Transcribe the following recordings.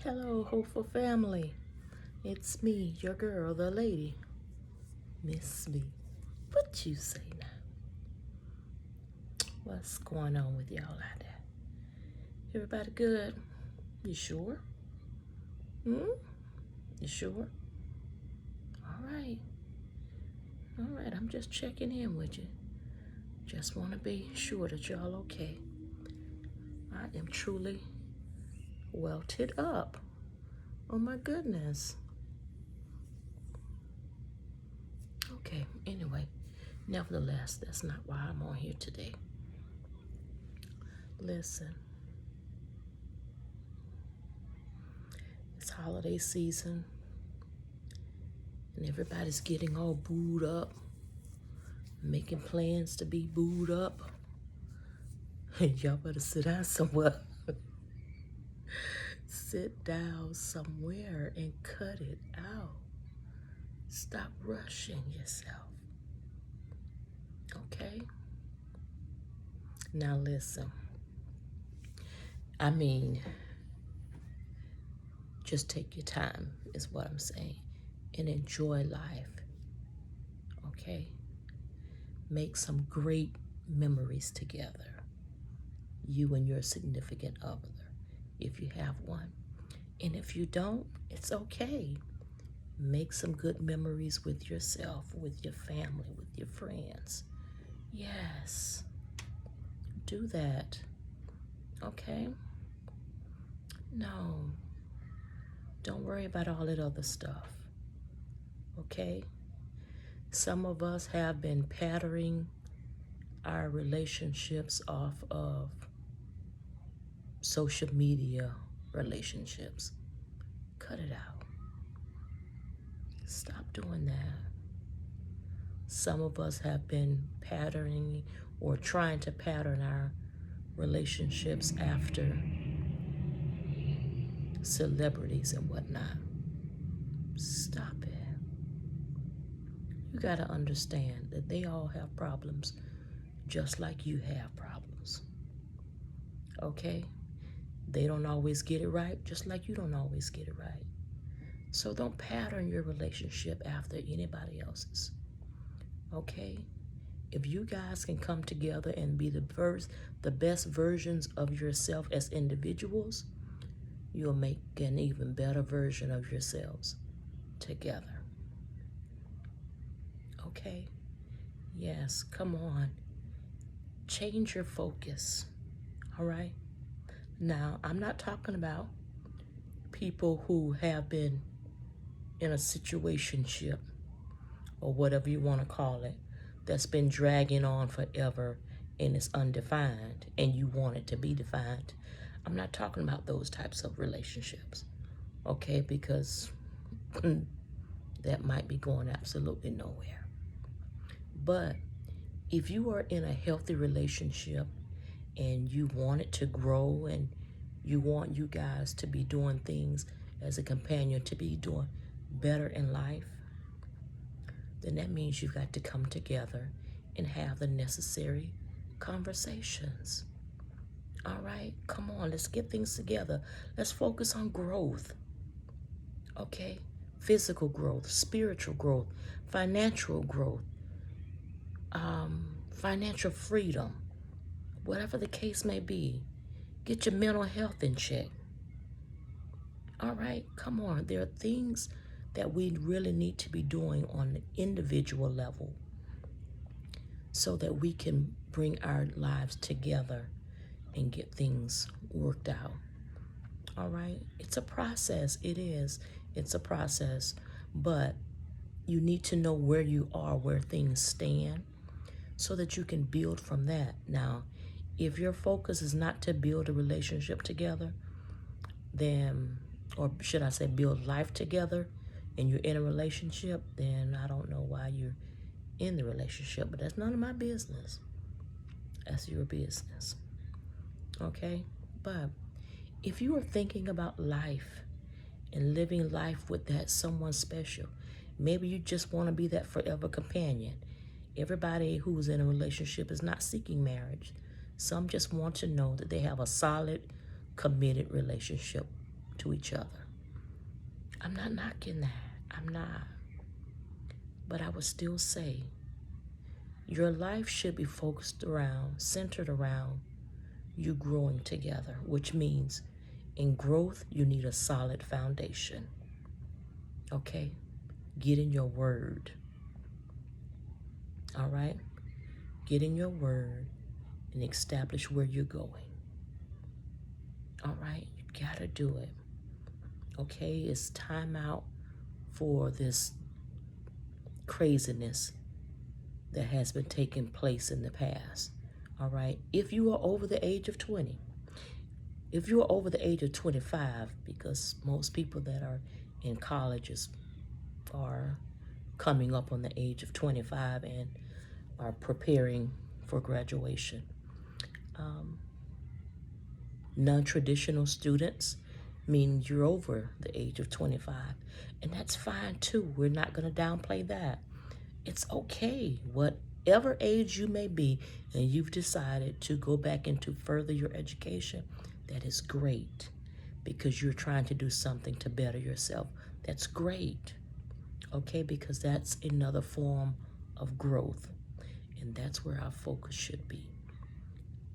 Hello, hopeful family. It's me, your girl, the lady, Miss Me. What you say now? What's going on with y'all out there? Everybody good? You sure? Hmm? You sure? All right. All right, I'm just checking in with you. Just want to be sure that y'all okay. I am truly welted up. Oh my goodness. Okay, anyway, nevertheless, that's not why I'm on here today. Listen, it's holiday season and everybody's getting all booed up, making plans to be booed up. Y'all better sit down somewhere. Sit down somewhere and cut it out. Stop rushing yourself. Okay? Now listen. I mean, just take your time, is what I'm saying, and enjoy life. Okay? Make some great memories together, you and your significant other, if you have one. And if you don't, it's okay. Make some good memories with yourself, with your family, with your friends. Yes, do that. Okay? No, don't worry about all that other stuff. Okay? Some of us have been patterning our relationships off of social media relationships. Cut it out. Stop doing that. Some of us have been patterning or trying to pattern our relationships after celebrities and whatnot. Stop it. You got to understand that they all have problems just like you have problems. Okay? They don't always get it right, just like you don't always get it right. So don't pattern your relationship after anybody else's. Okay? If you guys can come together and be the best versions of yourself as individuals, you'll make an even better version of yourselves together. Okay? Yes, come on. Change your focus. All right? Now, I'm not talking about people who have been in a situationship or whatever you want to call it that's been dragging on forever and it's undefined and you want it to be defined. I'm not talking about those types of relationships, okay? Because that might be going absolutely nowhere. But if you are in a healthy relationship and you want it to grow and you want you guys to be doing things as a companion, to be doing better in life, then that means you've got to come together and have the necessary conversations. All right, come on, let's get things together. Let's focus on growth. Okay? Physical growth, spiritual growth, financial growth, financial freedom, whatever the case may be. Get your mental health in check. All right, come on. There are things that we really need to be doing on an individual level so that we can bring our lives together and get things worked out. All right, it's a process. It is. It's a process, but you need to know where you are, where things stand, so that you can build from that. Now, if your focus is not to build a relationship together, then, or should I say build life together, and you're in a relationship, then I don't know why you're in the relationship, but that's none of my business. That's your business. Okay? But if you are thinking about life and living life with that someone special, maybe you just want to be that forever companion. Everybody who's in a relationship is not seeking marriage. Some just want to know that they have a solid, committed relationship to each other. I'm not knocking that. I'm not. But I would still say your life should be centered around you growing together, which means in growth, you need a solid foundation. Okay? Get in your word. All right? Get in your word and establish where you're going. All right? You gotta do it. Okay? It's time out for this craziness that has been taking place in the past. All right? If you are over the age of 20, if you are over the age of 25, because most people that are in colleges are coming up on the age of 25 and are preparing for graduation. Non-traditional students mean you're over the age of 25, and that's fine too. We're not going to downplay that. It's okay. Whatever age you may be, and you've decided to go back into further your education, that is great, because you're trying to do something to better yourself. That's great. Okay, because that's another form of growth, and that's where our focus should be.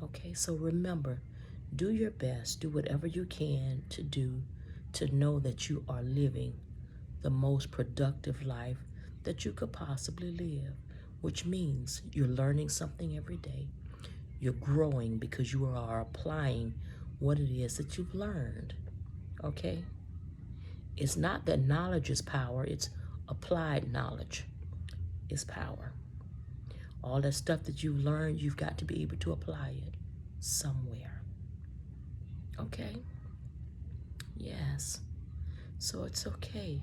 Okay, so remember, do your best, do whatever you can to do to know that you are living the most productive life that you could possibly live, which means you're learning something every day. You're growing because you are applying what it is that you've learned. Okay? It's not that knowledge is power, it's applied knowledge is power. All that stuff that you've learned, you've got to be able to apply it somewhere. Okay? Yes. So it's okay.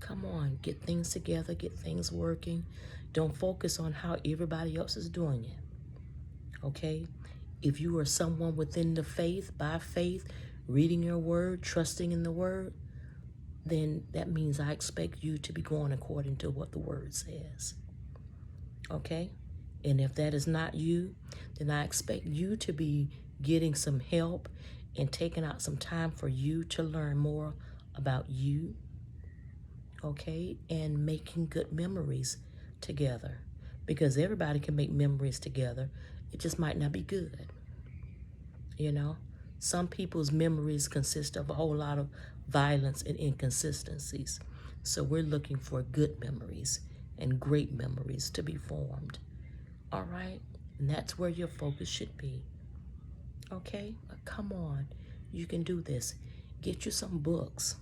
Come on, get things together, get things working. Don't focus on how everybody else is doing it. Okay? If you are someone within the faith, by faith, reading your word, trusting in the word, then that means I expect you to be going according to what the word says. Okay? And if that is not you, then I expect you to be getting some help and taking out some time for you to learn more about you. Okay? And making good memories together. Because everybody can make memories together. It just might not be good. You know? Some people's memories consist of a whole lot of violence and inconsistencies. So we're looking for good memories and great memories to be formed. All right? And that's where your focus should be. Okay? Come on. You can do this. Get you some books.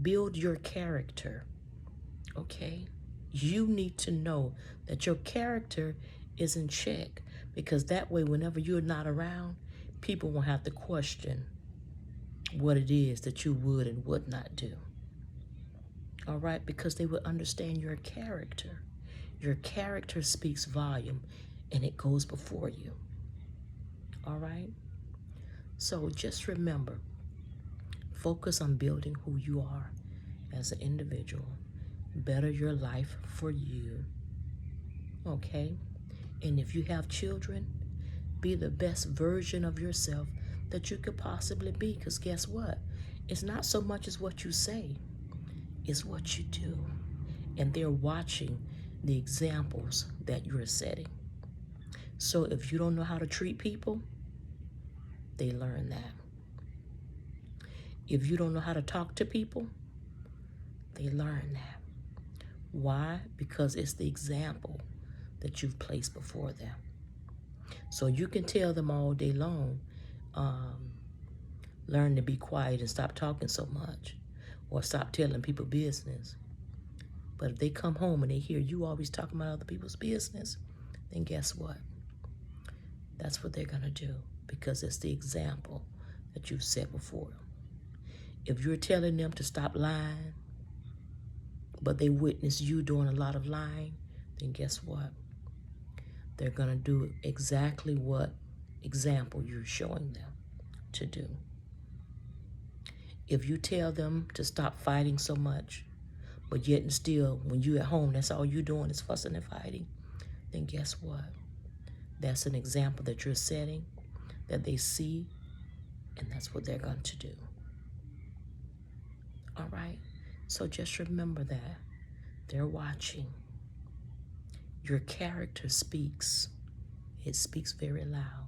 Build your character. Okay? You need to know that your character is in check, because that way, whenever you're not around, people won't have to question what it is that you would and would not do. All right? Because they would understand your character. Your character speaks volume, and it goes before you. All right? So just remember, focus on building who you are as an individual. Better your life for you. Okay? And if you have children, be the best version of yourself that you could possibly be. Because guess what? It's not so much as what you say, it's what you do. And they're watching the examples that you're setting. So if you don't know how to treat people, they learn that. If you don't know how to talk to people, they learn that. Why? Because it's the example that you've placed before them. So you can tell them all day long, learn to be quiet and stop talking so much, or stop telling people business. But if they come home and they hear you always talking about other people's business, then guess what? That's what they're going to do, because it's the example that you've set before them. If you're telling them to stop lying, but they witness you doing a lot of lying, then guess what? They're going to do exactly what example you're showing them to do. If you tell them to stop fighting so much, but yet and still, when you're at home, that's all you're doing is fussing and fighting, then guess what? That's an example that you're setting, that they see, and that's what they're going to do. All right? So just remember that. They're watching. Your character speaks. It speaks very loud,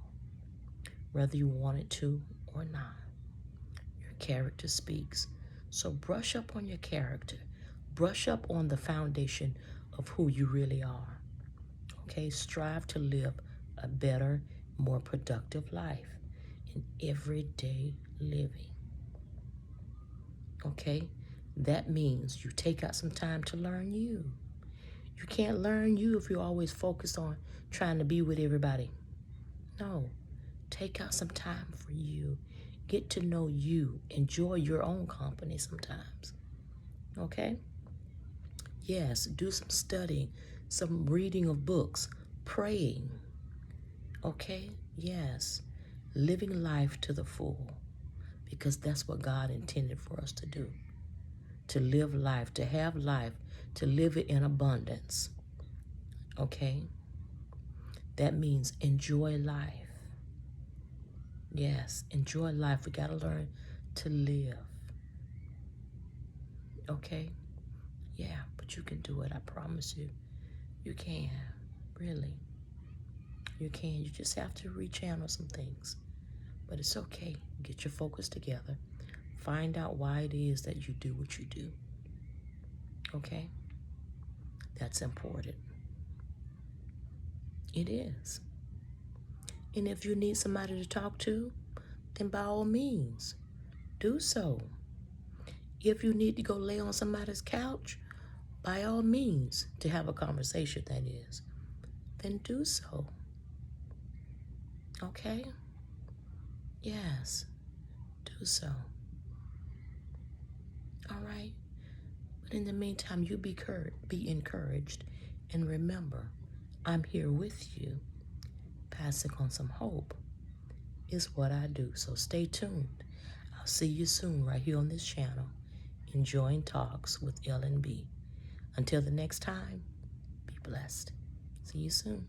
whether you want it to or not. Your character speaks. So brush up on your character. Brush up on the foundation of who you really are. Okay? Strive to live a better, more productive life in everyday living. Okay? That means you take out some time to learn you. You can't learn you if you're always focused on trying to be with everybody. No. Take out some time for you. Get to know you. Enjoy your own company sometimes. Okay? Yes, do some studying, some reading of books, praying. Okay? Yes. Living life to the full, because that's what God intended for us to do. To live life, to have life, to live it in abundance. Okay? That means enjoy life. Yes, enjoy life. We got to learn to live. Okay? Yeah, but you can do it. I promise you. You can. Really. You can. You just have to rechannel some things. But it's okay. Get your focus together. Find out why it is that you do what you do. Okay? That's important. It is. And if you need somebody to talk to, then by all means, do so. If you need to go lay on somebody's couch, by all means, to have a conversation, that is, then do so. Okay? Yes, do so. All right? But in the meantime, you be encouraged. And remember, I'm here with you. Passing on some hope is what I do. So stay tuned. I'll see you soon right here on this channel, enjoying talks with Ellen B. Until the next time, be blessed. See you soon.